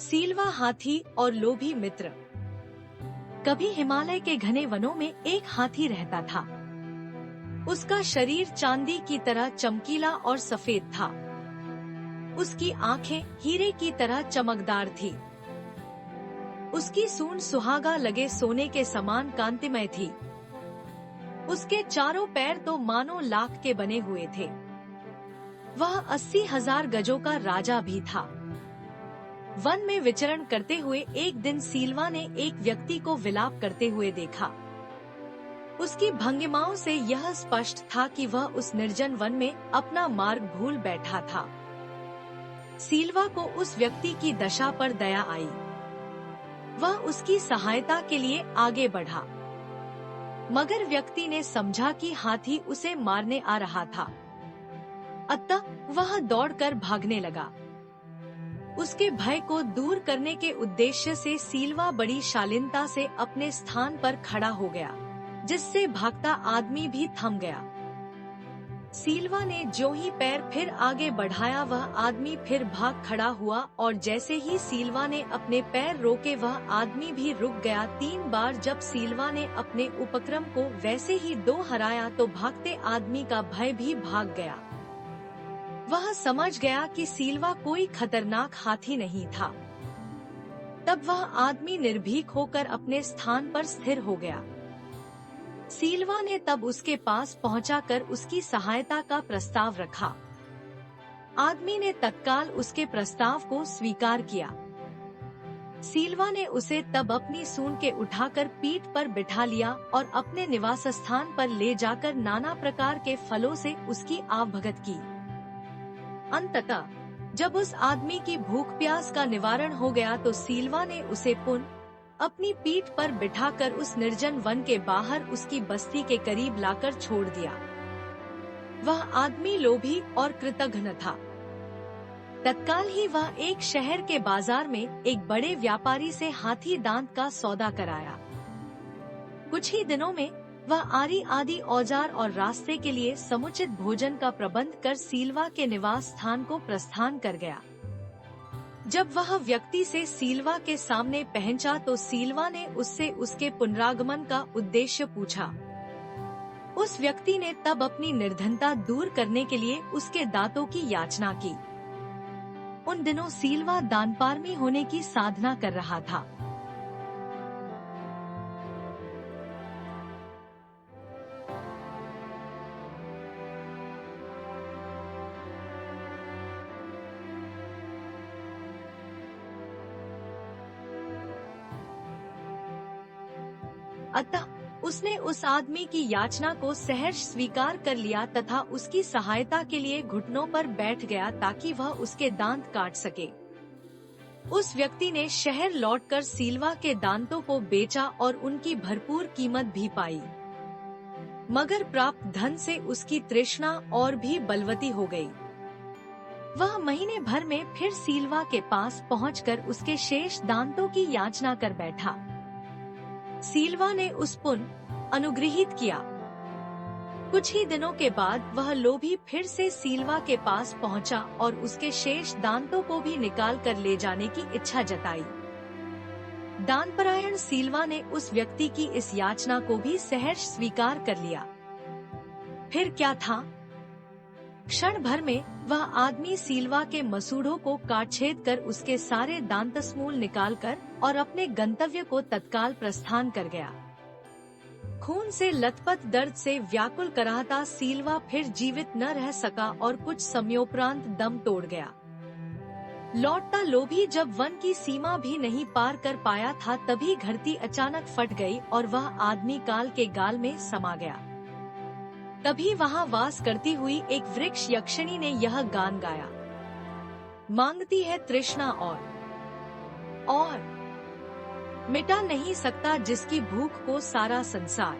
सीलवा हाथी और लोभी मित्र। कभी हिमालय के घने वनों में एक हाथी रहता था। उसका शरीर चांदी की तरह चमकीला और सफेद था। उसकी आंखें हीरे की तरह चमकदार थी। उसकी सूंड सुहागा लगे सोने के समान कांतिमय थी। उसके चारों पैर तो मानो लाख के बने हुए थे। वह 80,000 गजों का राजा भी था। वन में विचरण करते हुए एक दिन सीलवा ने एक व्यक्ति को विलाप करते हुए देखा। उसकी भंगिमाओं से यह स्पष्ट था कि वह उस निर्जन वन में अपना मार्ग भूल बैठा था। सीलवा को उस व्यक्ति की दशा पर दया आई। वह उसकी सहायता के लिए आगे बढ़ा, मगर व्यक्ति ने समझा कि हाथी उसे मारने आ रहा था। अतः वह दौड़कर भागने लगा। उसके भय को दूर करने के उद्देश्य से सीलवा बड़ी शालीनता से अपने स्थान पर खड़ा हो गया, जिससे भागता आदमी भी थम गया। सीलवा ने जो ही पैर फिर आगे बढ़ाया, वह आदमी फिर भाग खड़ा हुआ, और जैसे ही सीलवा ने अपने पैर रोके वह आदमी भी रुक गया। 3 बार जब सीलवा ने अपने उपक्रम को वैसे ही दोहराया तो भागते आदमी का भय भी भाग गया। वह समझ गया कि सीलवा कोई खतरनाक हाथी नहीं था। तब वह आदमी निर्भीक होकर अपने स्थान पर स्थिर हो गया। सीलवा ने तब उसके पास पहुंचाकर उसकी सहायता का प्रस्ताव रखा। आदमी ने तत्काल उसके प्रस्ताव को स्वीकार किया। सीलवा ने उसे तब अपनी सूंड के उठाकर पीठ पर बिठा लिया और अपने निवास स्थान पर ले जाकर नाना प्रकार के फलों से उसकी आवभगत की। अंततः जब उस आदमी की भूख प्यास का निवारण हो गया तो सीलवा ने उसे पुनः अपनी पीठ पर बिठाकर उस निर्जन वन के बाहर उसकी बस्ती के करीब लाकर छोड़ दिया। वह आदमी लोभी और कृतघ्न था। तत्काल ही वह एक शहर के बाजार में एक बड़े व्यापारी से हाथी दांत का सौदा कराया। कुछ ही दिनों में वह आरी आदि औजार और रास्ते के लिए समुचित भोजन का प्रबंध कर सीलवा के निवास स्थान को प्रस्थान कर गया। जब वह व्यक्ति से सीलवा के सामने पहुंचा तो सीलवा ने उससे उसके पुनरागमन का उद्देश्य पूछा। उस व्यक्ति ने तब अपनी निर्धनता दूर करने के लिए उसके दांतों की याचना की। उन दिनों सीलवा दानपारमी होने की साधना कर रहा था। अतः उसने उस आदमी की याचना को सहर्ष स्वीकार कर लिया तथा उसकी सहायता के लिए घुटनों पर बैठ गया ताकि वह उसके दांत काट सके। उस व्यक्ति ने शहर लौटकर सीलवा के दांतों को बेचा और उनकी भरपूर कीमत भी पाई, मगर प्राप्त धन से उसकी तृष्णा और भी बलवती हो गई। वह महीने भर में फिर सीलवा के पास पहुंचकर उसके शेष दांतों की याचना कर बैठा। सीलवा ने उस पुनः अनुग्रहित किया। कुछ ही दिनों के बाद वह लोभी फिर से सीलवा के पास पहुंचा और उसके शेष दांतों को भी निकाल कर ले जाने की इच्छा जताई। दानपरायण सीलवा ने उस व्यक्ति की इस याचना को भी सहर्ष स्वीकार कर लिया। फिर क्या था, क्षण भर में वह आदमी सीलवा के मसूड़ों को काटछेद कर उसके सारे दांतस्मूल निकालकर और अपने गंतव्य को तत्काल प्रस्थान कर गया। खून से लथपथ दर्द से व्याकुल कराहता सीलवा फिर जीवित न रह सका और कुछ समयोपरांत दम तोड़ गया। लौटता लोभी जब वन की सीमा भी नहीं पार कर पाया था तभी घड़ती अचानक फट गई और वह आदमी काल के गाल में समा गया। तभी वहाँ वास करती हुई एक वृक्ष यक्षिणी ने यह गान गाया। मांगती है तृष्णा और मिटा नहीं सकता जिसकी भूख को सारा संसार।